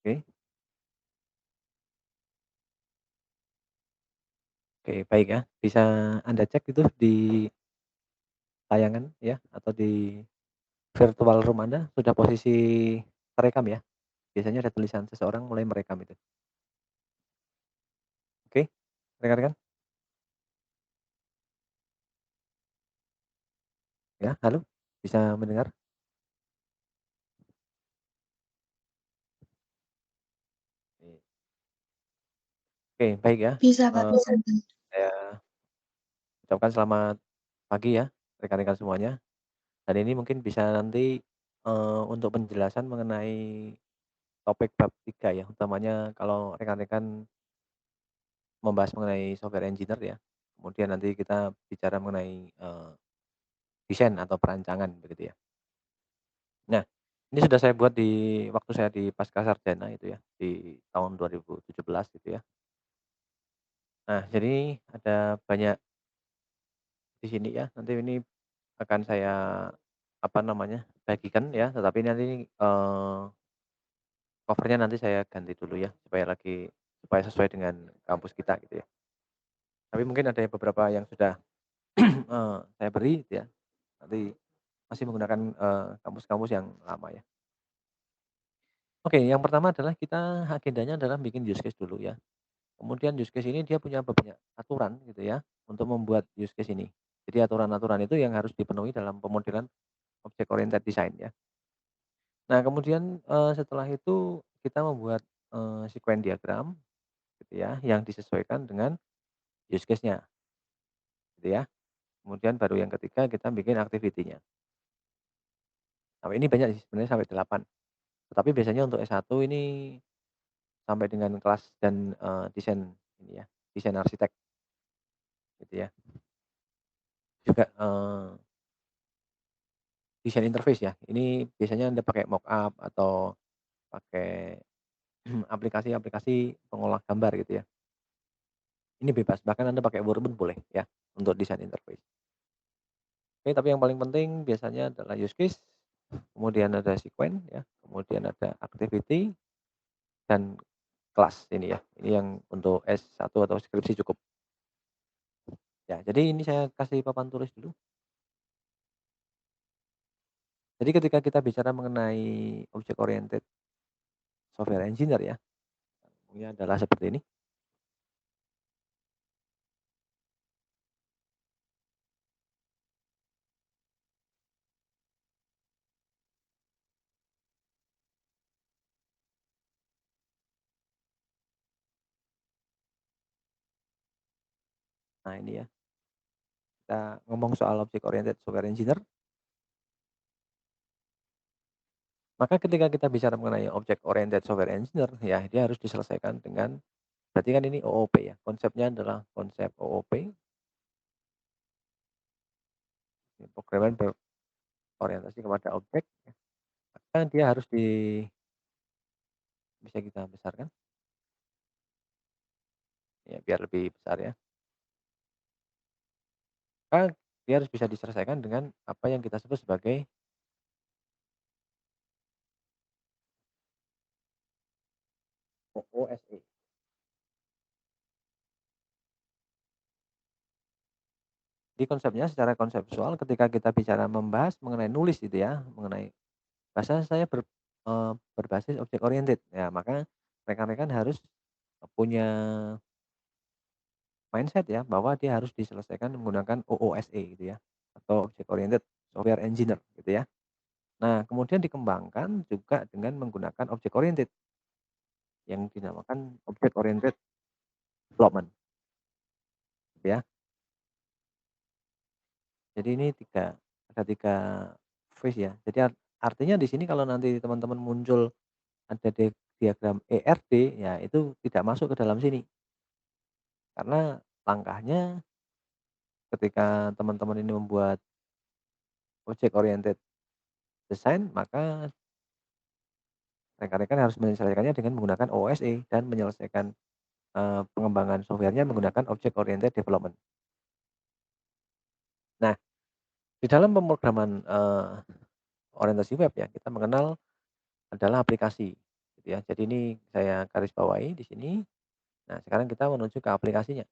Oke oke, baik ya. Bisa Anda cek itu di tayangan ya, atau di virtual room Anda sudah posisi terekam ya? Biasanya ada tulisan seseorang mulai merekam itu. Oke, rekan-rekan? Ya, halo? Bisa mendengar? Oke, baik ya. Bisa Kak, Eee, bisa. saya ucapkan selamat pagi ya, rekan-rekan semuanya. Dan ini mungkin bisa nanti, untuk penjelasan mengenai topik bab 3 ya, utamanya kalau rekan-rekan membahas mengenai software engineer ya. Kemudian nanti kita bicara mengenai, desain atau perancangan begitu ya. Nah, ini sudah saya buat di waktu saya di Pascasarjana itu ya, di tahun 2017 gitu ya. Nah, jadi ada banyak di sini ya, nanti ini akan saya, apa namanya, bagikan ya, tetapi nanti, cover-nya nanti saya ganti dulu ya, supaya sesuai dengan kampus kita gitu ya. Tapi mungkin ada beberapa yang sudah, saya beri gitu ya, nanti masih menggunakan, kamus-kamus yang lama ya. Oke, yang pertama adalah kita agendanya adalah bikin use case dulu ya. Kemudian use case ini dia punya banyak aturan gitu ya, untuk membuat use case ini. Jadi aturan-aturan itu yang harus dipenuhi dalam pemodelan object oriented design ya. Nah kemudian, setelah itu kita membuat, sequence diagram gitu ya, yang disesuaikan dengan use case-nya gitu ya. Kemudian baru yang ketiga kita bikin activity-nya. Nah ini banyak sih sebenarnya sampai 8. Tetapi biasanya untuk S1 ini sampai dengan kelas dan, desain ini ya, desain arsitek gitu ya. Juga, desain interface ya, ini biasanya Anda pakai mockup atau pakai aplikasi-aplikasi pengolah gambar gitu ya. Ini bebas, bahkan Anda pakai Word pun boleh ya, untuk desain interface. Oke, tapi yang paling penting biasanya adalah use case, kemudian ada sequence ya, kemudian ada activity dan kelas ini ya. Ini yang untuk S1 atau skripsi cukup. Ya, jadi ini saya kasih papan tulis dulu. Jadi ketika kita bicara mengenai object oriented software engineer ya, ini adalah seperti ini. Nah, ini ya, kita ngomong soal object oriented software engineer, maka ketika kita bicara mengenai object oriented software engineer, ya dia harus diselesaikan dengan berarti kan ini OOP ya, konsepnya adalah konsep OOP, pemrograman berorientasi kepada objek, maka dia harus bisa kita besarkan, ya biar lebih besar ya. Maka dia harus bisa diselesaikan dengan apa yang kita sebut sebagai OOSE. Jadi konsepnya secara konseptual ketika kita bicara membahas mengenai nulis gitu ya, mengenai bahasa saya berbasis objek oriented, ya maka rekan-rekan harus punya mindset ya, bahwa dia harus diselesaikan menggunakan OOSE gitu ya, atau Object Oriented Software Engineer gitu ya. Nah, kemudian dikembangkan juga dengan menggunakan object oriented yang dinamakan Object Oriented Development gitu ya. Jadi ini ada 3 phase ya. Jadi artinya di sini kalau nanti teman-teman muncul ada diagram ERD ya itu tidak masuk ke dalam sini. Karena langkahnya ketika teman-teman ini membuat object oriented design maka rekan-rekan harus menyelesaikannya dengan menggunakan OOSE dan menyelesaikan, pengembangan software-nya menggunakan Object Oriented Development. Nah, di dalam pemrograman, orientasi web ya, kita mengenal adalah aplikasi, gitu ya. Jadi ini saya garis bawahi di sini. Nah, sekarang kita menuju ke aplikasinya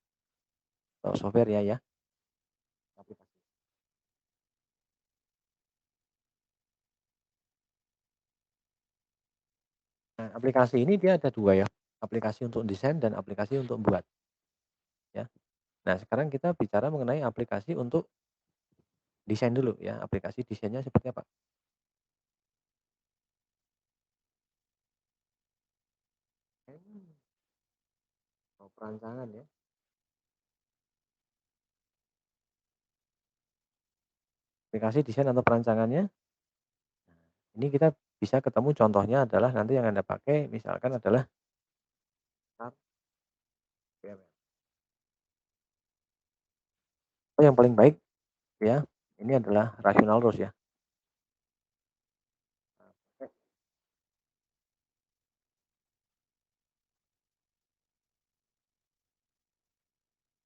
atau software ya. Aplikasi. Nah, aplikasi ini dia ada 2 ya, aplikasi untuk desain dan aplikasi untuk buat ya. Nah, sekarang kita bicara mengenai aplikasi untuk desain dulu ya, aplikasi desainnya seperti apa? Hmm. Oh, perancangan ya. Aplikasi desain atau perancangannya, ini kita bisa ketemu contohnya adalah nanti yang Anda pakai misalkan adalah Sharp PML. Oh, yang paling baik ya, ini adalah Rational Rose ya. Oke.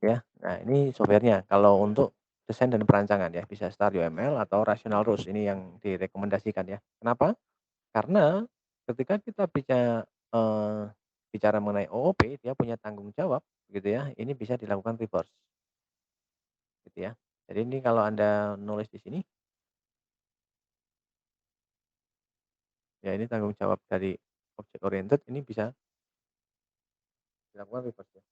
Ya. Nah, ini software-nya. Kalau untuk desain dan perancangan ya, bisa Start UML atau Rational Rose ini yang direkomendasikan ya. Kenapa? Karena ketika kita bicara mengenai OOP, dia punya tanggung jawab gitu ya, ini bisa dilakukan reverse gitu ya. Jadi ini kalau Anda nulis di sini, ya ini tanggung jawab dari object oriented ini bisa dilakukan reverse ya.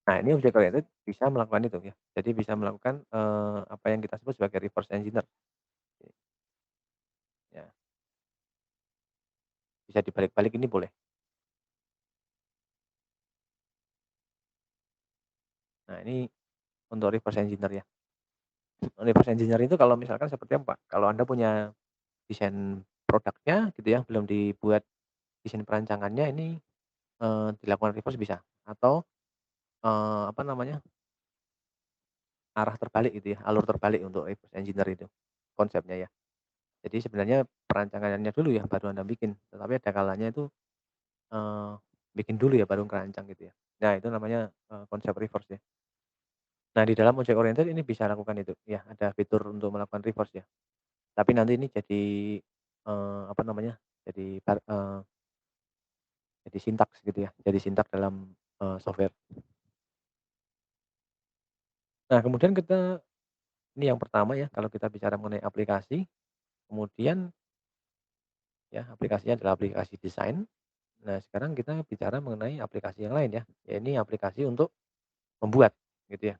Nah, ini object oriented bisa melakukan itu ya. Jadi bisa melakukan, apa yang kita sebut sebagai reverse engineer, ya. Bisa dibalik-balik ini boleh. Nah, ini untuk reverse engineer ya. Reverse engineer itu kalau misalkan seperti apa, kalau Anda punya desain produknya gitu ya, belum dibuat desain perancangannya ini, dilakukan reverse bisa atau, apa namanya, arah terbalik gitu ya, alur terbalik untuk reverse engineer itu, konsepnya ya. Jadi sebenarnya perancangannya dulu ya baru Anda bikin, tetapi ada kalanya itu, eee, bikin dulu ya baru ngerancang gitu ya. Nah itu namanya, konsep reverse ya. Nah di dalam object oriented ini bisa lakukan itu, ya ada fitur untuk melakukan reverse ya. Tapi nanti ini jadi, apa namanya, jadi jadi sintaks gitu ya, jadi sintaks dalam, software. Nah kemudian ini yang pertama ya kalau kita bicara mengenai aplikasi, kemudian ya aplikasinya adalah aplikasi desain. Nah sekarang kita bicara mengenai aplikasi yang lain ya, ya ini aplikasi untuk membuat gitu ya.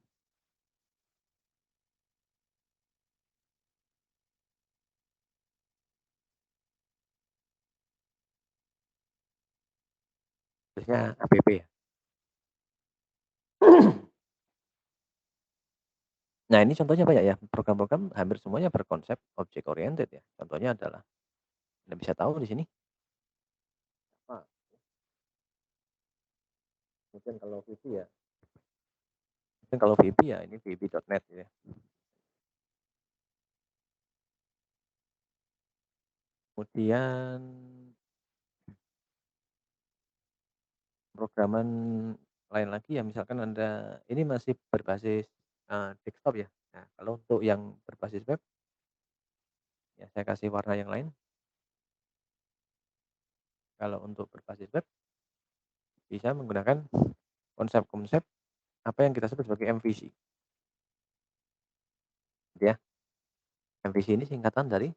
Khususnya app ya. Nah ini contohnya banyak ya, program-program hampir semuanya berkonsep object oriented ya. Contohnya adalah Anda bisa tahu di sini, Pak, mungkin kalau VB ya, mungkin kalau VB ya ini VB.NET ya. Kemudian programan lain lagi ya misalkan Anda ini masih berbasis, desktop ya. Nah kalau untuk yang berbasis web, ya saya kasih warna yang lain. Kalau untuk berbasis web bisa menggunakan konsep-konsep apa yang kita sebut sebagai MVC gitu ya. MVC ini singkatan dari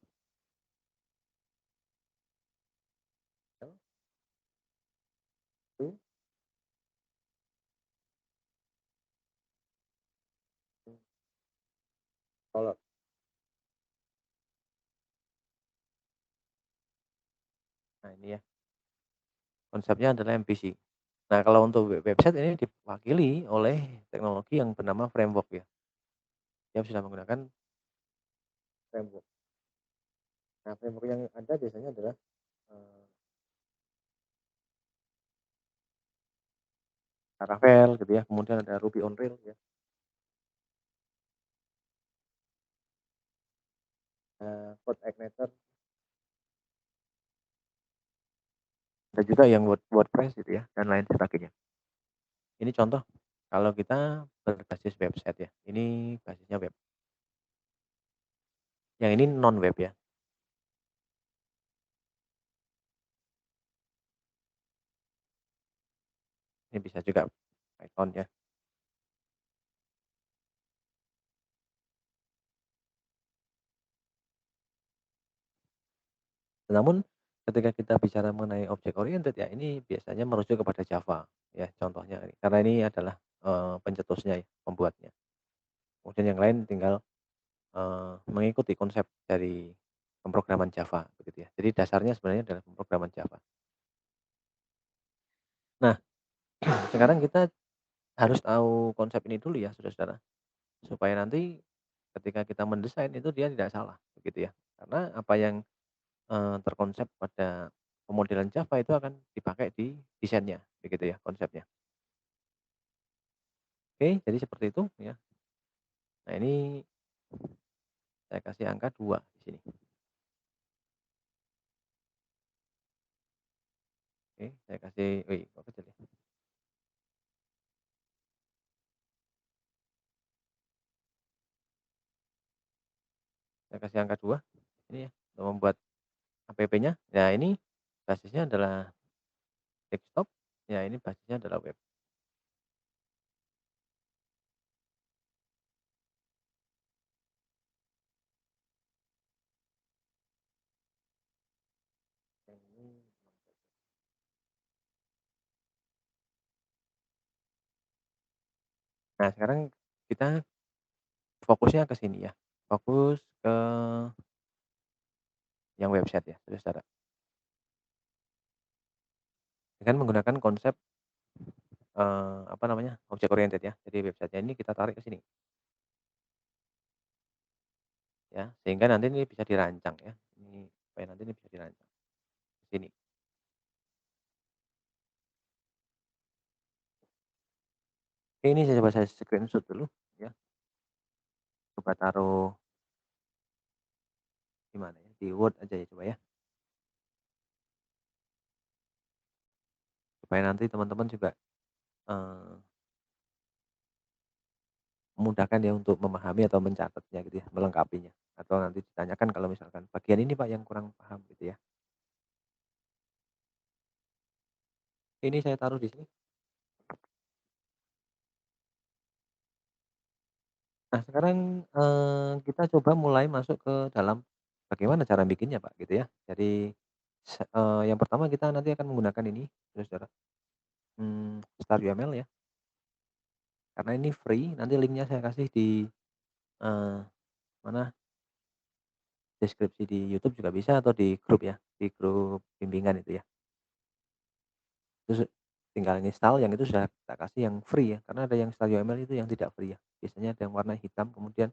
Color. Nah ini ya, konsepnya adalah MVC. Nah kalau untuk website ini diwakili oleh teknologi yang bernama framework ya. Dia sudah menggunakan framework. Nah framework yang ada biasanya adalah, eee, Laravel gitu ya, kemudian ada Ruby on Rails ya, CodeIgniter, ada juga yang WordPress gitu ya, dan lain sebagainya. Ini contoh Kalau kita berbasis website ya, ini basisnya web. Yang ini non web ya, ini bisa juga Python ya. Namun ketika kita bicara mengenai object oriented ya, ini biasanya merujuk kepada Java ya contohnya, karena ini adalah, pencetusnya ya, pembuatnya. Kemudian yang lain tinggal, mengikuti konsep dari pemrograman Java begitu ya. Jadi dasarnya sebenarnya adalah pemrograman Java. Nah, sekarang kita harus tahu konsep ini dulu ya saudara-saudara, supaya nanti ketika kita mendesain itu dia tidak salah begitu ya. Karena apa yang, terkonsep pada pemodelan Java itu akan dipakai di desainnya begitu ya konsepnya. Oke, jadi seperti itu ya. Nah ini saya kasih angka 2 di sini. Oke, saya kasih wih kok kecil ya? Saya kasih angka 2 ini ya, untuk membuat app-nya. Nah ini basisnya adalah desktop, ya ini basisnya adalah web. Nah sekarang kita fokusnya ke sini ya, fokus ke yang website ya saudara-saudara. Dengan menggunakan konsep, apa namanya, object oriented ya. Jadi websitenya ini kita tarik ke sini ya, sehingga nanti ini bisa dirancang ya, ini supaya nanti ini bisa dirancang, ke sini. Oke ini saya coba saya screenshot dulu ya, coba taruh di mana ya, di Word aja ya coba ya, supaya nanti teman-teman juga, eee, memudahkan ya untuk memahami atau mencatatnya gitu ya, melengkapinya. Atau nanti ditanyakan kalau misalkan, "Bagian ini Pak yang kurang paham," gitu ya. Ini saya taruh di sini. Nah sekarang, kita coba mulai masuk ke dalam bagaimana cara bikinnya Pak, gitu ya. Jadi yang pertama kita nanti akan menggunakan ini, saudara-saudara, Star UML ya, karena ini free, nanti linknya saya kasih di, eee, mana, deskripsi di YouTube juga bisa atau di grup ya, di grup bimbingan itu ya. Terus tinggal install yang itu sudah kita kasih yang free ya, karena ada yang Star UML itu yang tidak free ya. Biasanya ada yang warna hitam kemudian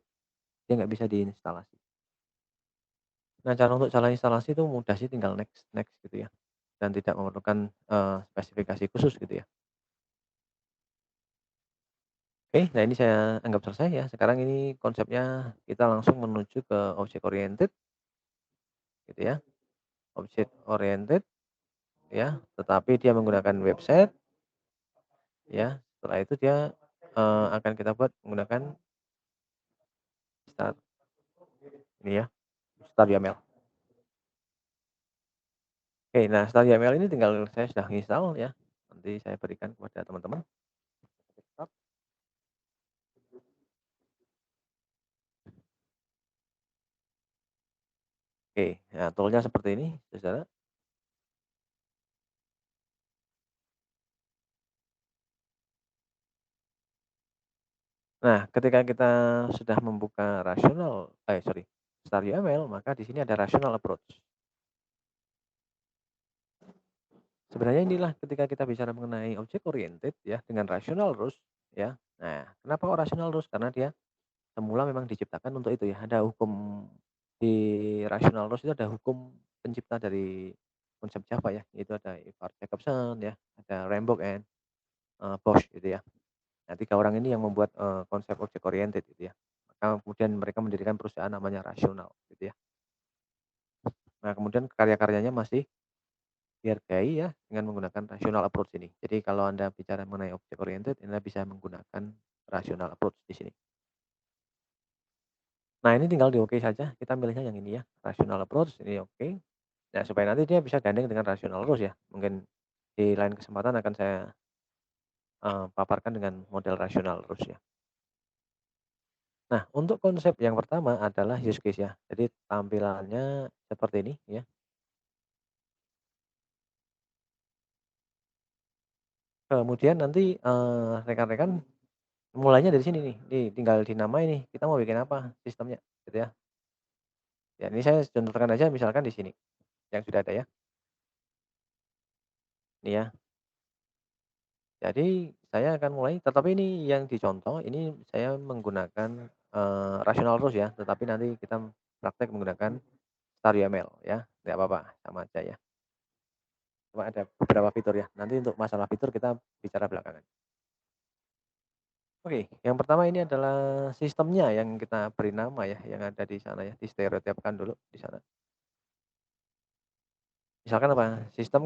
dia nggak bisa diinstalasi. Nah, cara instalasi itu mudah sih tinggal next next gitu ya, dan tidak memerlukan, spesifikasi khusus gitu ya. Oke, nah ini saya anggap selesai ya. Sekarang ini konsepnya kita langsung menuju ke object oriented gitu ya, object oriented ya, tetapi dia menggunakan website ya. Setelah itu dia, akan kita buat menggunakan start ini ya, Star YAML. Oke, nah Star YAML ini tinggal saya sudah install ya, nanti saya berikan kepada teman-teman. Oke, nah tool seperti ini saudara. Nah, ketika kita sudah membuka sorry, Star YAML, maka di sini ada rational approach. Sebenarnya inilah ketika kita bicara mengenai object oriented ya, dengan rational rules ya. Nah, kenapa kok rational rules? Karena dia semula memang diciptakan untuk itu ya, ada hukum di rational rules itu ada hukum pencipta dari konsep Java ya, yaitu ada Ivar Jacobson ya, ada Rambok and, Bosch gitu ya. Nah, 3 orang ini yang membuat, konsep object oriented gitu ya. Maka kemudian mereka mendirikan perusahaan namanya Rational gitu ya. Nah, kemudian karya-karyanya masih dihargai ya dengan menggunakan rational approach ini. Jadi kalau Anda bicara mengenai object oriented, Anda bisa menggunakan rational approach di sini. Nah, ini tinggal di-oke saja, kita milihnya yang ini ya, rational approach, ini oke. Nah, supaya nanti dia bisa gandeng dengan rational rules ya. Mungkin di lain kesempatan akan saya, paparkan dengan model rational rules ya. Nah, untuk konsep yang pertama adalah use case ya. Jadi tampilannya seperti ini ya. Kemudian nanti, rekan-rekan mulainya dari sini nih, tinggal dinamai nih, kita mau bikin apa sistemnya, gitu ya. Ya ini saya contohkan aja misalkan di sini, yang sudah ada ya. Ini ya. Jadi saya akan mulai tetapi ini yang dicontoh, ini saya menggunakan, rational rules ya, tetapi nanti kita praktek menggunakan Star UML ya, nggak apa-apa, sama aja ya. Cuma ada beberapa fitur ya, nanti untuk masalah fitur kita bicara belakangan. Oke, yang pertama ini adalah sistemnya yang kita beri nama ya, yang ada di sana ya, distereotipkan dulu di sana. Misalkan apa, sistem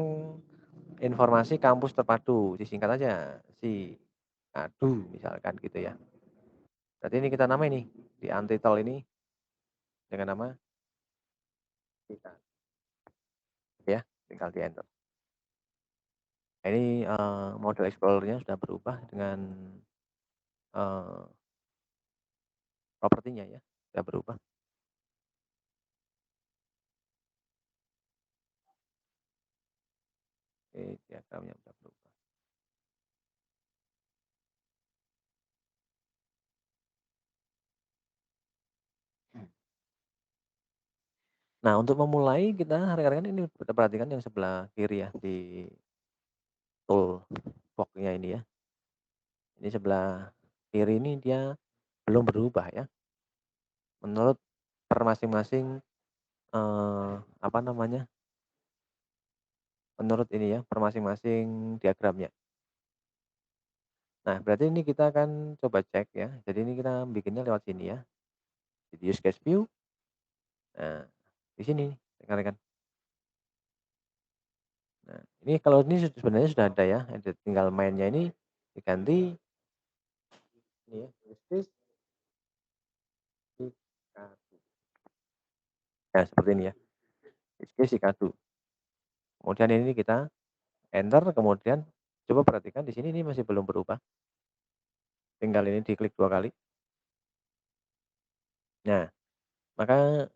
informasi kampus terpadu, disingkat aja SIKADU misalkan gitu ya. Berarti ini kita namai nih, di untitled ini dengan nama SIKADU ya, tinggal di-enter. Nah ini, model explorer-nya sudah berubah dengan, eee, propertinya ya, sudah berubah. Oke, diagramnya sudah berubah. Nah, untuk memulai kita rekan-rekan ini kita perhatikan yang sebelah kiri ya, di toolbox-nya ini ya. Ini sebelah kiri ini dia belum berubah ya, menurut per masing-masing, apa namanya, menurut ini ya, per masing-masing diagramnya. Nah, berarti ini kita akan coba cek ya, jadi ini kita bikinnya lewat sini ya, di use case view. Nah, di sini rekan-rekan. Nah, ini kalau ini sebenarnya sudah ada ya, ada tinggal mainnya ini diganti ini ya, use case SIKADU. Nah, seperti ini ya, use case SIKADU. Kemudian ini kita enter, kemudian coba perhatikan di sini ini masih belum berubah, tinggal ini diklik 2 kali. Nah, maka,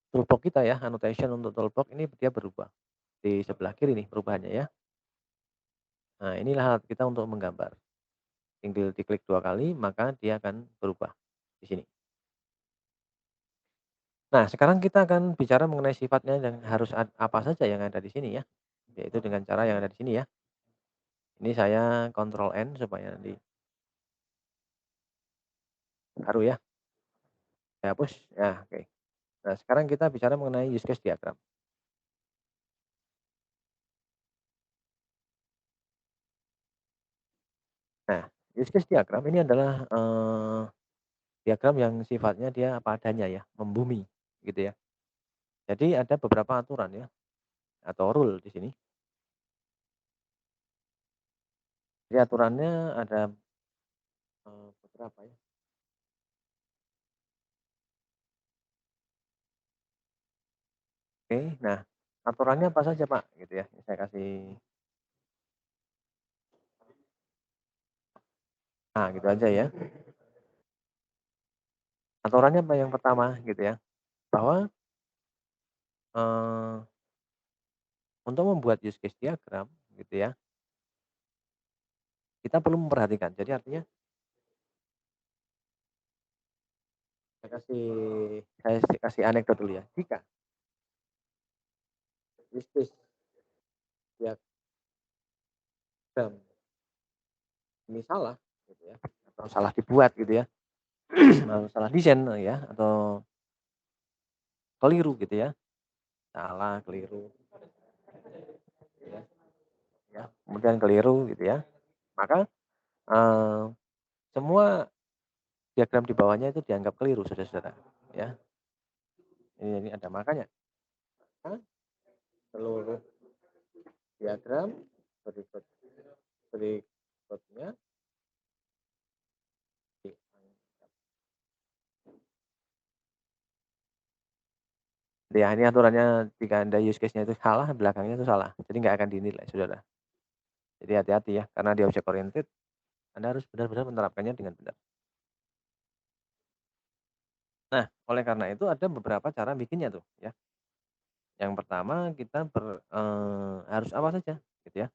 toolbox kita ya, annotation untuk toolbox ini dia berubah, di sebelah kiri nih perubahannya ya. Nah, inilah alat kita untuk menggambar, tinggal diklik 2 kali maka dia akan berubah, di sini. Nah, sekarang kita akan bicara mengenai sifatnya yang harus apa saja yang ada di sini ya, yaitu dengan cara yang ada di sini ya. Ini saya Ctrl N supaya nanti baru ya, saya hapus, ya oke. Nah, sekarang kita bicara mengenai use case diagram. Nah, use case diagram ini adalah, diagram yang sifatnya dia apa adanya ya, membumi, gitu ya. Jadi ada beberapa aturan ya, atau rule di sini. Jadi aturannya ada, beberapa ya. Oke, nah aturannya apa saja Pak? Gitu ya, saya kasih nah gitu aja ya. Aturannya apa yang pertama gitu ya, bahwa, eee, untuk membuat use case diagram gitu ya, kita perlu memperhatikan. Jadi artinya saya kasih anekdot dulu ya. Jika use case diagram ini salah gitu ya, atau salah dibuat gitu ya, atau salah desain ya, atau keliru gitu ya, salah, keliru gitu ya, kemudian keliru gitu ya, maka, eee, semua diagram di bawahnya itu dianggap keliru saudara-saudara, ya. Ini ada makanya, kan seluruh diagram berikut berikutnya diangkat. Ya, ini aturannya jika Anda use case-nya itu salah, belakangnya itu salah. Jadi nggak akan dinilai, Saudara. Jadi hati-hati ya, karena di object oriented Anda harus benar-benar menerapkannya dengan benar. Nah, oleh karena itu ada beberapa cara bikinnya tuh ya. Yang pertama kita harus apa saja gitu ya.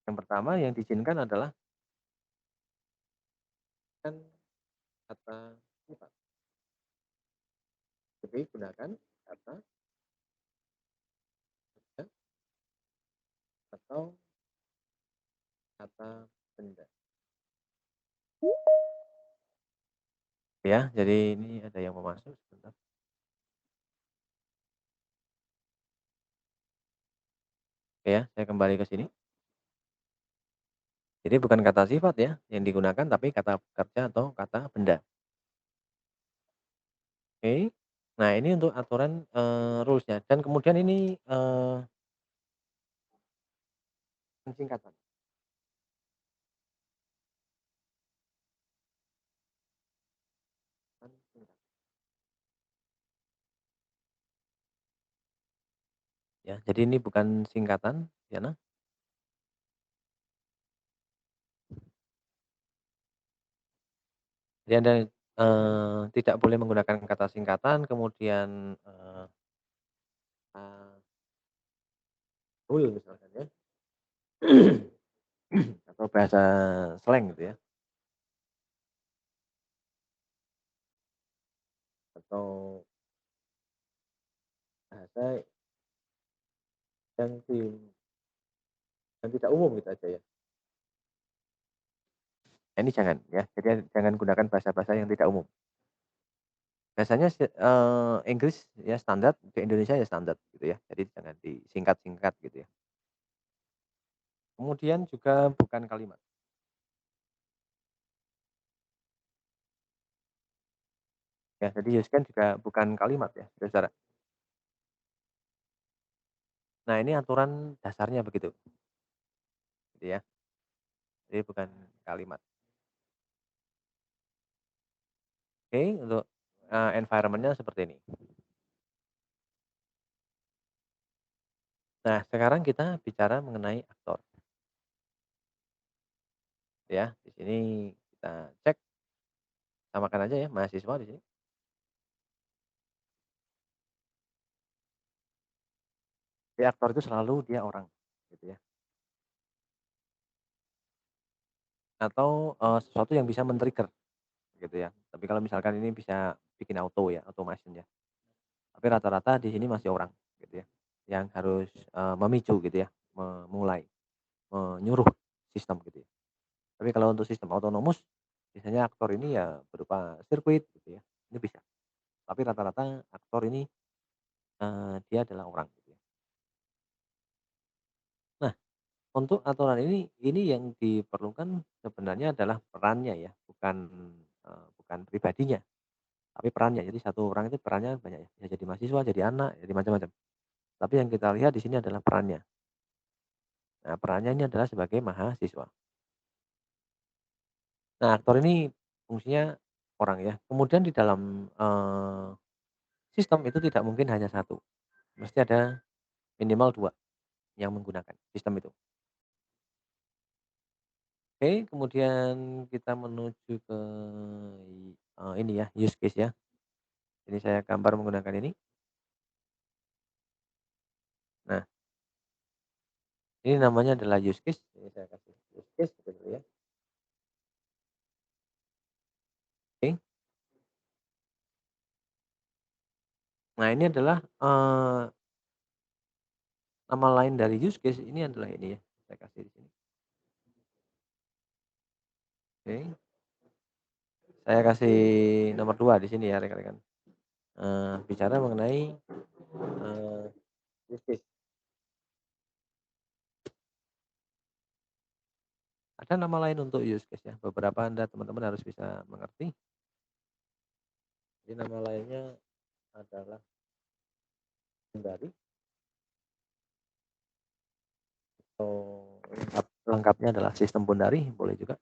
Yang pertama yang diizinkan adalah kan kata sifat. Jadi gunakan kata ya, atau kata benda. Ya, jadi ini ada yang mau masuk sebentar. Oke ya, saya kembali ke sini. Jadi bukan kata sifat ya yang digunakan tapi kata kerja atau kata benda. Oke. Nah, ini untuk aturan, rules-nya dan kemudian ini, singkatan. Ya, jadi ini bukan singkatan, ya nah. Jadi Anda, tidak boleh menggunakan kata singkatan, kemudian, eee, misalkan ya, atau bahasa slang gitu ya, atau bahasa yang yang tidak umum gitu aja ya. Nah, ini jangan ya, jadi jangan gunakan bahasa-bahasa yang tidak umum. Biasanya Inggris ya standar, di Indonesia ya standar gitu ya, jadi jangan disingkat-singkat gitu ya. Kemudian juga bukan kalimat, ya jadi use can juga bukan kalimat ya, Saudara. Nah, ini aturan dasarnya begitu, gitu ya. Jadi bukan kalimat. Oke, untuk, environment-nya seperti ini. Nah, sekarang kita bicara mengenai aktor, ya. Di sini kita cek, samakan aja ya mahasiswa di sini. Jadi aktor itu selalu dia orang, gitu ya. Atau, sesuatu yang bisa men-trigger, gitu ya. Tapi kalau misalkan ini bisa bikin auto ya, automation ya. Tapi rata-rata di sini masih orang, gitu ya. Yang harus, memicu gitu ya, memulai, menyuruh sistem gitu ya. Tapi kalau untuk sistem autonomous, biasanya aktor ini ya berupa sirkuit gitu ya, ini bisa. Tapi rata-rata aktor ini, dia adalah orang gitu ya. Nah, untuk aturan ini yang diperlukan sebenarnya adalah perannya ya, bukan pribadinya, tapi perannya. Jadi satu orang itu perannya banyak ya, bisa jadi mahasiswa, jadi anak, jadi macam-macam. Tapi yang kita lihat di sini adalah perannya. Nah, perannya ini adalah sebagai mahasiswa. Nah, aktor ini fungsinya orang ya. Kemudian di dalam, sistem itu tidak mungkin hanya satu, mesti ada minimal 2 yang menggunakan sistem itu. Oke, kemudian kita menuju ke ini ya, use case ya. Ini saya gambar menggunakan ini. Nah, ini namanya adalah use case, ini saya kasih use case gitu ya. Oke. Nah, ini adalah, nama lain dari use case ini adalah ini ya, saya kasih di sini. Oke, saya kasih nomor 2 di sini ya rekan-rekan. Bicara mengenai, use case. Ada nama lain untuk use case ya, beberapa Anda teman-teman harus bisa mengerti. Jadi nama lainnya adalah hindari lengkapnya adalah sistem Bonari, boleh juga.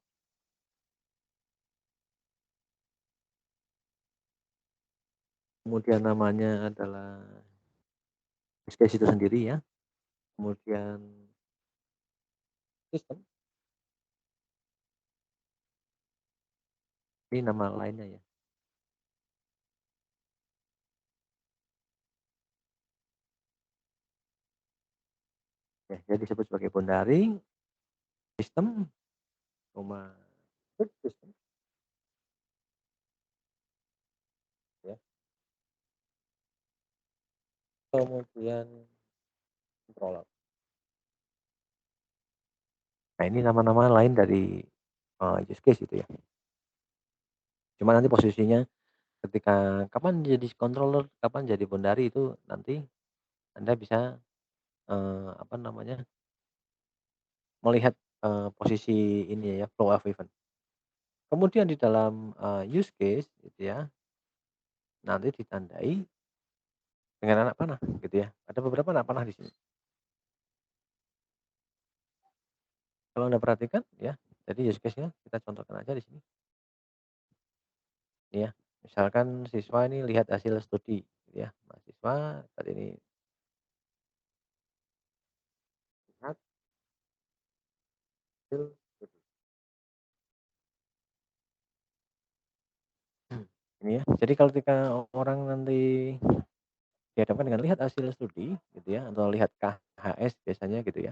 Kemudian namanya adalah use case itu sendiri ya, kemudian sistem, ini nama lainnya ya. Ya, jadi disebut sebagai Bondaring, sistem, rumah sistem ya. Kemudian controller. Nah, ini nama-nama lain dari, use case itu ya. Cuma nanti posisinya ketika kapan jadi controller, kapan jadi Bondari itu nanti Anda bisa, apa namanya, melihat, posisi ini ya, flow of event. Kemudian di dalam, use case gitu ya, nanti ditandai dengan anak panah gitu ya. Ada beberapa anak panah di sini. Kalau Anda perhatikan ya, jadi use case-nya kita contohkan aja di sini ya. Misalkan siswa ini lihat hasil studi gitu ya. Mahasiswa saat ini lihat hasil studi. Ini ya, jadi kalau ketika orang nanti dihadapkan dengan lihat hasil studi gitu ya, atau lihat KHS biasanya gitu ya,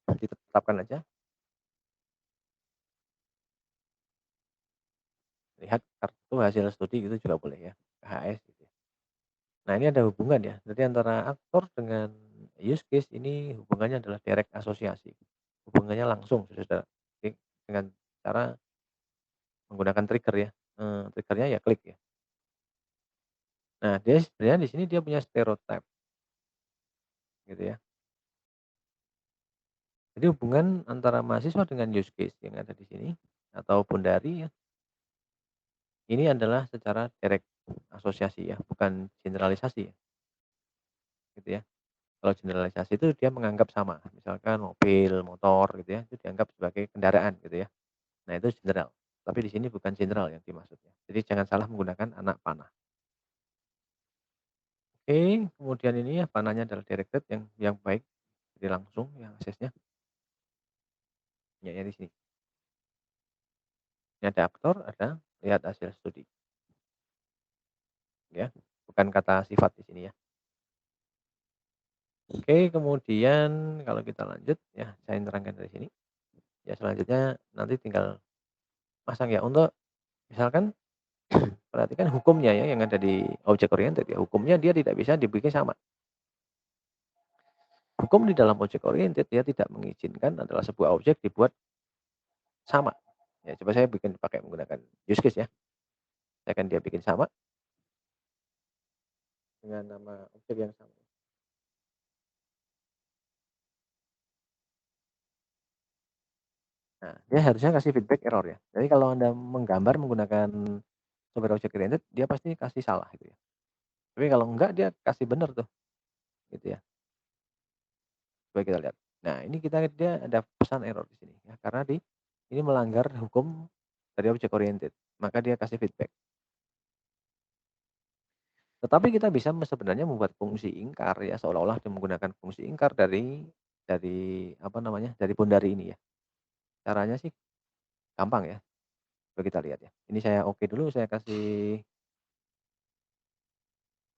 ditetapkan aja, lihat kartu hasil studi itu juga boleh ya, KHS gitu ya. Nah ini ada hubungan ya, jadi antara aktor dengan use case ini hubungannya adalah direct asosiasi, hubungannya langsung Saudara, dengan cara menggunakan trigger ya, trigger-nya ya klik ya. Nah dia sebenarnya di sini dia punya stereotype gitu ya. Jadi hubungan antara mahasiswa dengan use case yang ada di sini, ataupun dari ya, ini adalah secara direct asosiasi ya, bukan generalisasi ya, gitu ya. Kalau generalisasi itu dia menganggap sama, misalkan mobil, motor gitu ya, itu dianggap sebagai kendaraan gitu ya. Nah itu general, tapi di sini bukan general yang dimaksudnya. Jadi jangan salah menggunakan anak panah. Oke, kemudian ini ya panahnya adalah directed yang baik, jadi langsung yang aksesnya, ya di sini. Ini ada aktor, ada lihat hasil studi, ya. Bukan kata sifat di sini ya. Oke, kemudian kalau kita lanjut ya, saya terangkan dari sini. Ya selanjutnya nanti tinggal masang ya untuk misalkan perhatikan hukumnya ya yang ada di object oriented ya, hukumnya dia tidak bisa dibikin sama. Hukum di dalam object oriented dia tidak mengizinkan adalah sebuah objek dibuat sama. Ya coba saya bikin pakai menggunakan use case ya. Saya akan dia bikin sama dengan nama objek yang sama. Nah, dia harusnya kasih feedback error ya. Jadi kalau Anda menggambar menggunakan software object oriented, dia pasti kasih salah gitu ya. Tapi kalau enggak dia kasih benar tuh, gitu ya. Coba kita lihat. Nah, ini dia ada pesan error di sini ya, karena ini melanggar hukum dari object oriented, maka dia kasih feedback. Tetapi kita bisa sebenarnya membuat fungsi ingkar ya, seolah-olah dia menggunakan fungsi ingkar dari apa namanya, dari Bondari ini ya. Caranya sih gampang ya, coba kita lihat ya. Ini saya oke dulu, saya kasih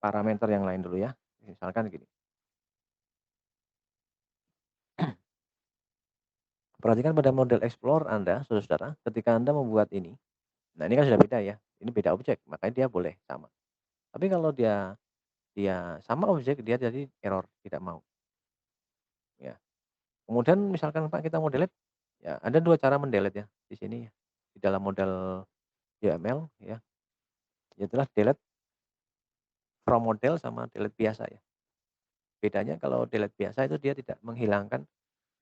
parameter yang lain dulu ya. Misalkan gini, perhatikan pada model explore Anda, saudara-saudara, ketika Anda membuat ini, nah ini kan sudah beda ya, ini beda objek, makanya dia boleh sama. Tapi kalau dia dia sama objek, dia jadi error, tidak mau, ya. Kemudian misalkan Pak kita mau delete, ya ada 2 cara mendelete ya di sini ya, di dalam model YAML ya, yaitu delete from model sama delete biasa ya. Bedanya kalau delete biasa itu dia tidak menghilangkan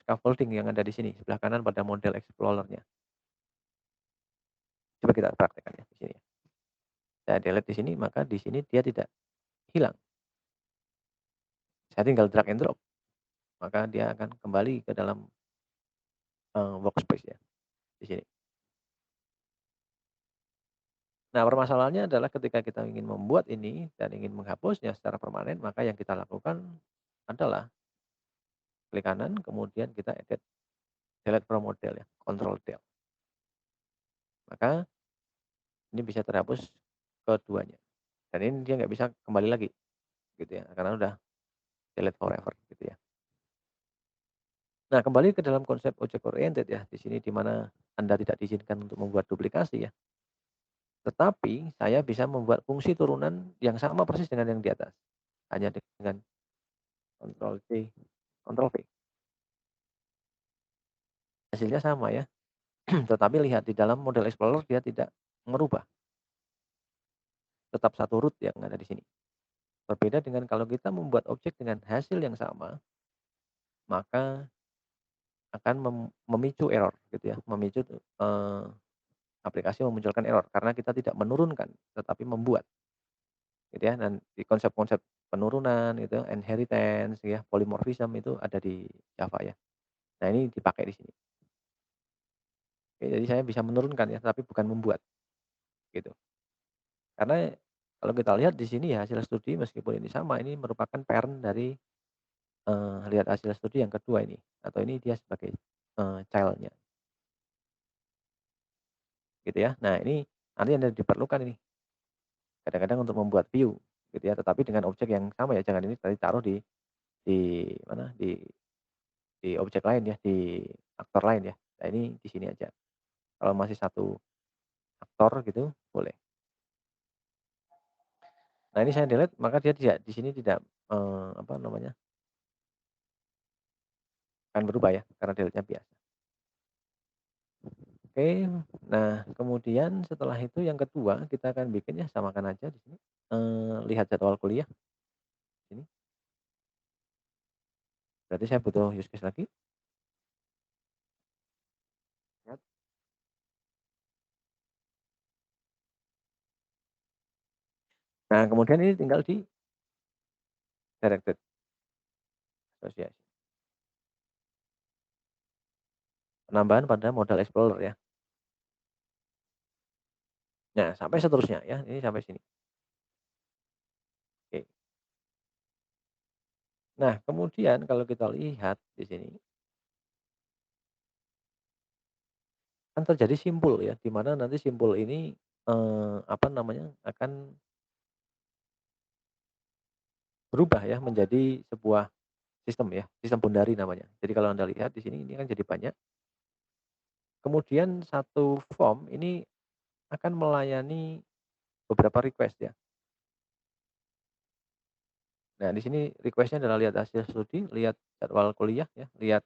scaffolding yang ada di sini, sebelah kanan pada model explorer-nya. Coba kita praktekkan ya di sini ya. Saya delete di sini, maka di sini dia tidak hilang. Saya tinggal drag and drop. maka dia akan kembali ke dalam, workspace ya, di sini. Nah, permasalahannya adalah ketika kita ingin membuat ini dan ingin menghapusnya secara permanen, maka yang kita lakukan adalah klik kanan, kemudian kita edit, delete from model ya, control del. Maka ini bisa terhapus keduanya. Dan ini dia nggak bisa kembali lagi gitu ya, karena udah delete forever gitu ya. Nah, kembali ke dalam konsep object oriented ya, di sini di mana Anda tidak diizinkan untuk membuat duplikasi ya. Tetapi saya bisa membuat fungsi turunan yang sama persis dengan yang di atas. Hanya dengan Ctrl C, Ctrl V. Hasilnya sama ya, tetapi lihat di dalam model Explorer dia tidak merubah, tetap satu root yang ada di sini. Berbeda dengan kalau kita membuat objek dengan hasil yang sama, maka akan memicu error gitu ya, memicu, aplikasi memunculkan error karena kita tidak menurunkan, tetapi membuat gitu ya. Dan di konsep-konsep penurunan gitu, inheritance ya, polymorphism itu ada di Java ya. Nah, ini dipakai di sini. Oke, jadi saya bisa menurunkan ya, tapi bukan membuat gitu. Karena kalau kita lihat di sini ya hasil studi meskipun ini sama, ini merupakan parent dari, lihat hasil studi yang kedua ini, atau ini dia sebagai, child-nya gitu ya. Nah, ini nanti Anda diperlukan ini kadang-kadang untuk membuat view gitu ya, tetapi dengan objek yang sama ya, jangan ini tadi taruh di mana, di objek lain ya, di aktor lain ya. Nah, ini di sini aja. Kalau masih satu aktor gitu boleh. Nah, ini saya delete maka dia tidak di sini tidak, apa namanya, akan berubah ya karena delete-nya biasa. Oke, nah kemudian setelah itu yang kedua kita akan bikin ya samakan aja di sini, lihat jadwal kuliah sini, berarti saya butuh use case lagi, lihat. Nah kemudian ini tinggal di directed association, penambahan pada modal explorer ya. Nah sampai seterusnya ya, ini sampai sini, oke. Nah kemudian kalau kita lihat di sini, kan terjadi simpul ya, di mana nanti simpul ini, apa namanya, akan berubah ya menjadi sebuah sistem ya, sistem Bundari namanya. Jadi kalau Anda lihat di sini ini kan jadi banyak, kemudian satu form ini akan melayani beberapa request ya. Nah di sini request-nya adalah lihat hasil studi, lihat jadwal kuliah ya, lihat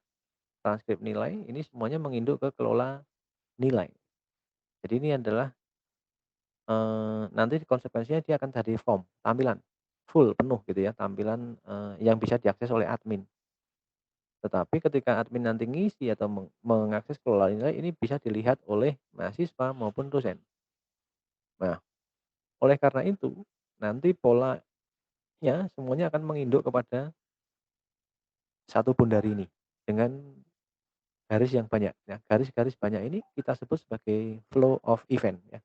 transkrip nilai, ini semuanya menginduk ke kelola nilai. Jadi ini adalah, nanti konsekuensinya dia akan jadi form, tampilan, full, penuh gitu ya, tampilan, yang bisa diakses oleh admin. Tetapi ketika admin nanti ngisi atau mengakses kelola nilai ini bisa dilihat oleh mahasiswa maupun dosen. Nah, oleh karena itu, nanti polanya semuanya akan menginduk kepada satu bundar ini dengan garis yang banyak. Nah, garis-garis banyak ini kita sebut sebagai flow of event ya.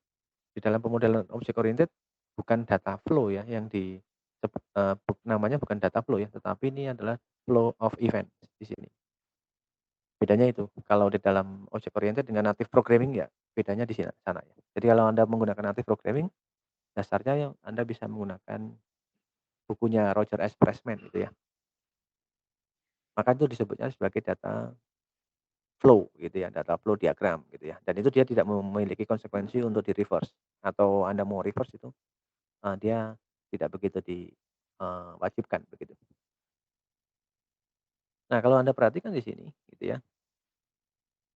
Di dalam pemodelan object oriented bukan data flow ya yang namanya bukan data flow ya, tetapi ini adalah flow of event di sini. Bedanya itu, kalau di dalam object oriented dengan native programming ya bedanya di sana ya. Jadi kalau Anda menggunakan native programming, dasarnya yang Anda bisa menggunakan bukunya Roger S. Pressman gitu ya. Maka itu disebutnya sebagai data flow gitu ya, data flow diagram gitu ya. Dan itu dia tidak memiliki konsekuensi untuk di-reverse atau Anda mau reverse itu, dia tidak begitu wajibkan begitu. Nah, kalau Anda perhatikan di sini gitu ya,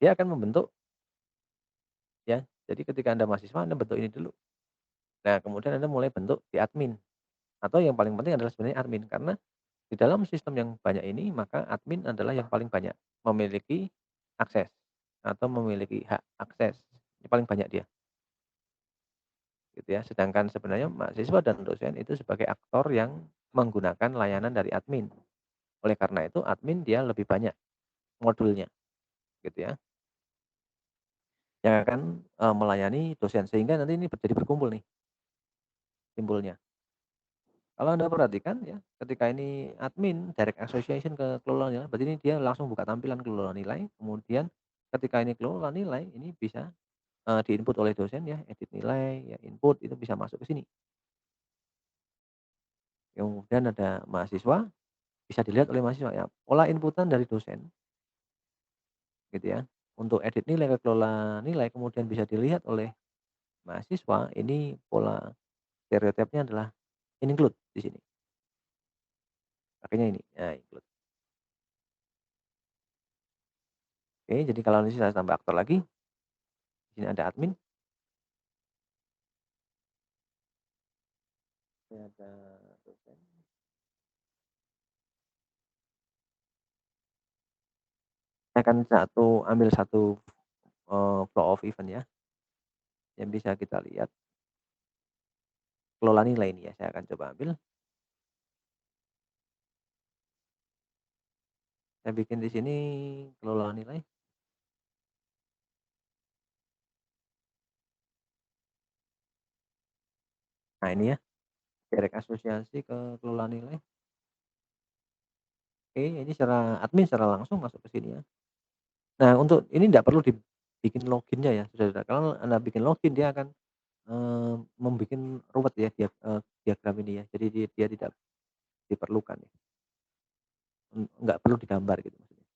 dia akan membentuk ya. Jadi ketika Anda mahasiswa Anda bentuk ini dulu. Nah, kemudian Anda mulai bentuk di admin atau yang paling penting adalah sebenarnya admin karena di dalam sistem yang banyak ini maka admin adalah yang paling banyak memiliki akses atau memiliki hak akses. Ini paling banyak dia. Gitu ya. Sedangkan sebenarnya mahasiswa dan dosen itu sebagai aktor yang menggunakan layanan dari admin. Oleh karena itu admin dia lebih banyak modulnya gitu ya, yang akan, melayani dosen sehingga nanti ini jadi berkumpul nih timbulnya. Kalau Anda perhatikan ya, ketika ini admin direct association ke kelola nilai, berarti ini dia langsung buka tampilan kelola nilai, kemudian ketika ini kelola nilai, ini bisa, di-input oleh dosen ya, edit nilai, ya input itu bisa masuk ke sini. Kemudian ada mahasiswa, bisa dilihat oleh mahasiswa ya, pola inputan dari dosen gitu ya, untuk edit nilai ke kelola nilai, kemudian bisa dilihat oleh mahasiswa, ini pola stereotipnya adalah include di sini, pakainya ini, nah include. Oke, jadi kalau ini saya tambah aktor lagi, di sini ada admin, ini ada dosen. Saya akan ambil satu, flow of event ya, yang bisa kita lihat, kelola nilai ini ya, saya akan coba ambil, saya bikin di sini kelola nilai. Nah ini ya, direct asosiasi ke kelola nilai. Oke, ini secara admin secara langsung masuk ke sini ya. Nah untuk ini tidak perlu dibikin loginnya ya, saudara-saudara, kalau Anda bikin login dia akan, membikin ruwet ya diagram ini ya, jadi dia tidak diperlukan ya, nggak perlu digambar gitu maksudnya.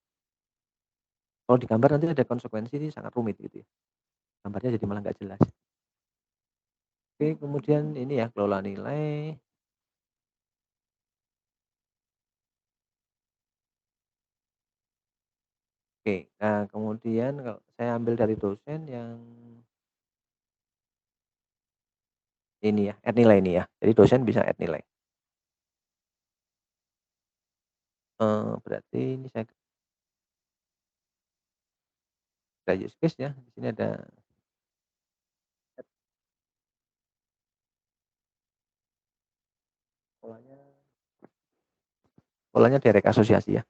Kalau digambar nanti ada konsekuensi ini sangat rumit gitu ya, gambarnya jadi malah nggak jelas. Oke, kemudian ini ya kelola nilai. Oke, nah kemudian kalau saya ambil dari dosen yang ini ya, add nilai ini ya. Jadi dosen bisa add nilai. Berarti ini saya kita use case ya. Di sini ada polanya polanya direct asosiasi ya.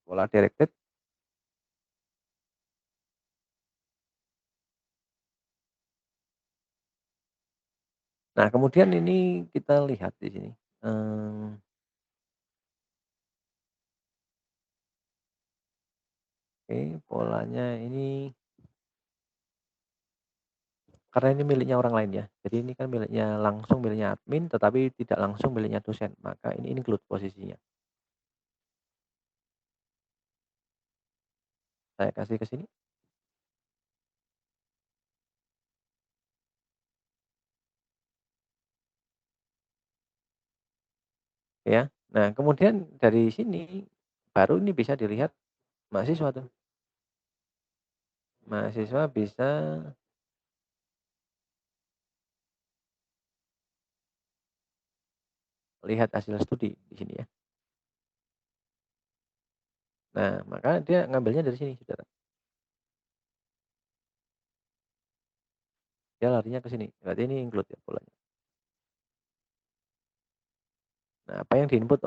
Pola directed. Nah, kemudian ini kita lihat di sini. Oke, polanya ini karena ini miliknya orang lain ya. Jadi ini kan miliknya langsung miliknya admin, tetapi tidak langsung miliknya dosen. Maka ini include posisinya. Saya kasih ke sini, ya. Nah, kemudian dari sini baru ini bisa dilihat mahasiswa tuh. Mahasiswa bisa lihat hasil studi di sini ya. Nah, maka dia ngambilnya dari sini, Saudara. Dia larinya ke sini. Berarti ini include ya polanya. Nah, apa yang di-input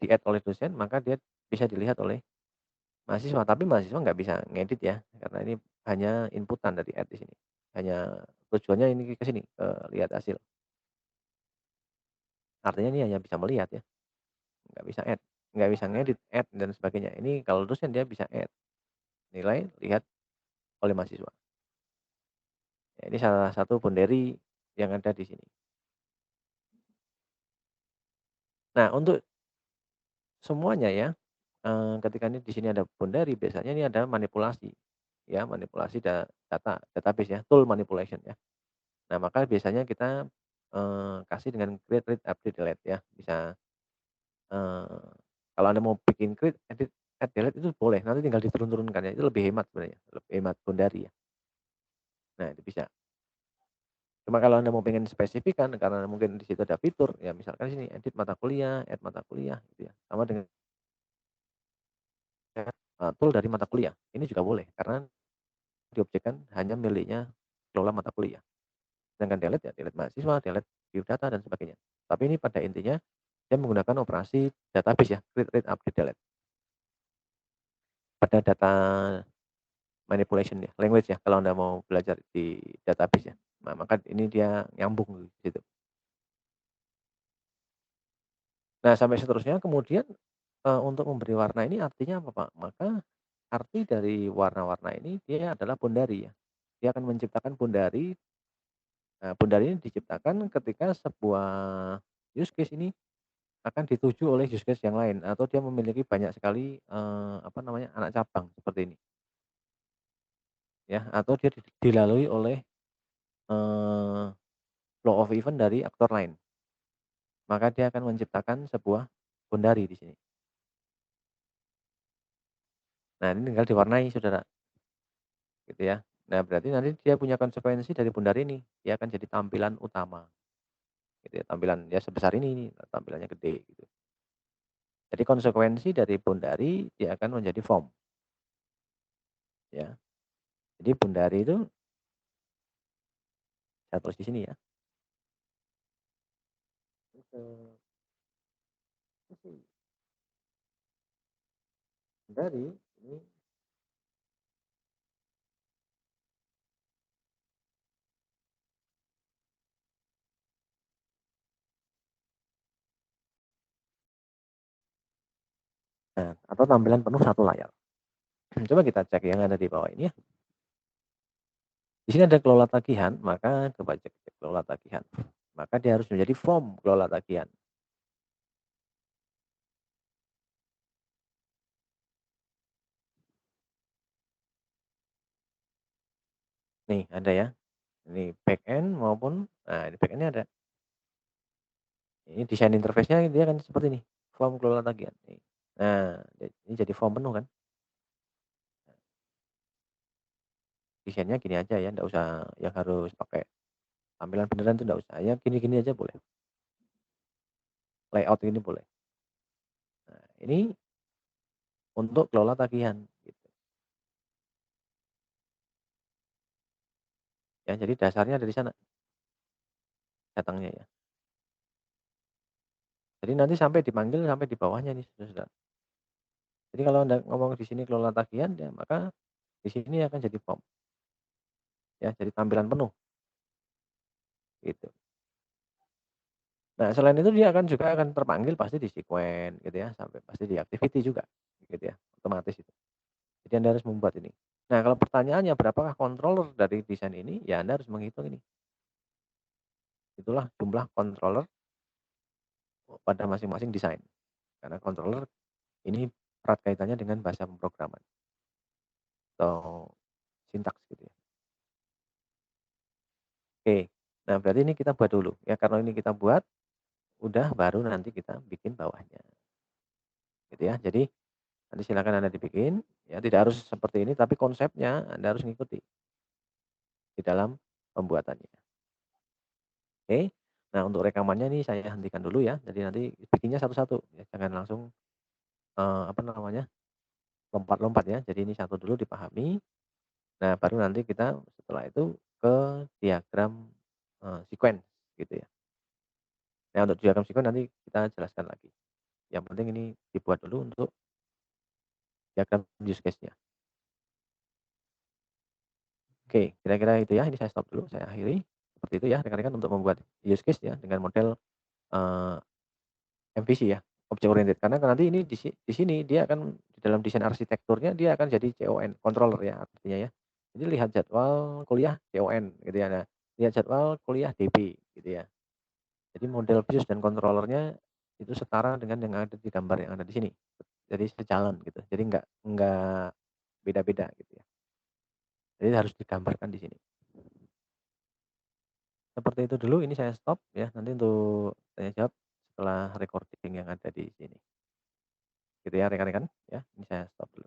di-add oleh dosen, maka dia bisa dilihat oleh mahasiswa. Tapi mahasiswa nggak bisa ngedit ya, karena ini hanya inputan dari add di sini. Hanya tujuannya ini ke sini, lihat hasil. Artinya ini hanya bisa melihat ya, nggak bisa add, nggak bisa ngedit, add dan sebagainya. Ini kalau dosen dia bisa add nilai, lihat oleh mahasiswa. Ya, ini salah satu boundary yang ada di sini. Nah, untuk semuanya ya, ketika ini di sini ada boundary, biasanya ini ada manipulasi, ya, manipulasi database ya, tool manipulation ya. Nah, maka biasanya kita, kasih dengan create, read, update, delete ya. Bisa, eee, kalau Anda mau bikin create, edit, add, delete itu boleh, nanti tinggal diturun-turunkan ya, itu lebih hemat sebenarnya, lebih hemat boundary ya. Nah, itu bisa. Cuma kalau Anda mau pengen spesifikkan karena mungkin di situ ada fitur, ya misalkan sini edit mata kuliah, add mata kuliah gitu ya, sama dengan, tool dari mata kuliah. Ini juga boleh karena diobjekkan hanya miliknya kelola mata kuliah. Sedangkan delete ya delete mahasiswa, delete biodata dan sebagainya. Tapi ini pada intinya dia menggunakan operasi database ya, read, read, update, delete. Pada data manipulation ya, language ya, kalau Anda mau belajar di database ya. Nah, maka ini dia nyambung gitu. Nah, sampai seterusnya kemudian, untuk memberi warna ini artinya apa, Pak? Maka arti dari warna-warna ini dia adalah pondari ya. Dia akan menciptakan pondari, pondari ini diciptakan ketika sebuah use case ini akan dituju oleh use case yang lain atau dia memiliki banyak sekali, apa namanya, anak cabang seperti ini ya, atau dia dilalui oleh, eee, flow of event dari aktor lain. Maka dia akan menciptakan sebuah pondari di sini. Nah, ini tinggal diwarnai Saudara, gitu ya. Nah, berarti nanti dia punya konsekuensi dari pondari ini, dia akan jadi tampilan utama, gitu ya, tampilan ya sebesar ini tampilannya gede gitu. Jadi konsekuensi dari pondari dia akan menjadi form, ya. Jadi pondari itu saya tulis di sini ya. Pondari ini, nah, atau tampilan penuh satu layar. Coba kita cek yang ada di bawah ini ya. Di sini ada kelola tagihan, maka coba cek cek kelola tagihan. Maka dia harus menjadi form kelola tagihan. Nih ada ya. Ini backend maupun nah di backend-nya ada. Ini desain interface-nya dia kan seperti ini, form kelola tagihan nih. Nah, ini jadi form penuh kan. Desainnya gini aja ya, nggak usah yang harus pakai tampilan beneran tuh nggak usah, ya gini-gini aja boleh, layout ini boleh. Nah, ini untuk kelola tagihan gitu. Ya, jadi dasarnya dari sana datangnya ya. Jadi nanti sampai dipanggil sampai di bawahnya nih Saudara. Jadi kalau Anda ngomong di sini kelola tagihan ya maka di sini akan jadi form ya, jadi tampilan penuh gitu. Nah, selain itu dia akan juga akan terpanggil pasti di sequence gitu ya, sampai pasti di activity juga gitu ya, otomatis itu. Jadi Anda harus membuat ini. Nah, kalau pertanyaannya berapakah controller dari desain ini? Ya Anda harus menghitung ini. Itulah jumlah controller pada masing-masing desain. Karena controller ini erat kaitannya dengan bahasa pemrograman atau sintaks gitu ya. Oke. Nah, berarti ini kita buat dulu ya, karena ini kita buat, udah baru nanti kita bikin bawahnya, gitu ya. Jadi nanti silakan Anda dibikin, ya tidak harus seperti ini, tapi konsepnya Anda harus ngikuti di dalam pembuatannya. Oke. Nah, untuk rekamannya nih saya hentikan dulu ya, jadi nanti bikinnya satu-satu ya, jangan langsung, apa namanya, lompat-lompat ya. Jadi ini satu dulu dipahami, nah baru nanti kita setelah itu ke diagram, sequence gitu ya. Nah, untuk diagram sequence nanti kita jelaskan lagi. Yang penting ini dibuat dulu untuk diagram use case-nya. Oke, kira-kira itu ya, ini saya stop dulu, saya akhiri. Seperti itu ya rekan-rekan untuk membuat use case ya dengan model, eee, MVC ya, object oriented. Karena nanti ini di sini dia akan di dalam desain arsitekturnya dia akan jadi CON, controller ya artinya ya. Jadi lihat jadwal kuliah CON gitu ya. Nah, lihat jadwal kuliah DB gitu ya. Jadi model BIOS dan controllernya itu setara dengan yang ada di gambar yang ada di sini. Jadi sejalan gitu. Jadi nggak beda-beda gitu ya. Jadi harus digambarkan di sini. Seperti itu dulu, ini saya stop ya, nanti untuk tanya jawab setelah recording yang ada di sini. Gitu ya rekan-rekan, ya, ini saya stop dulu.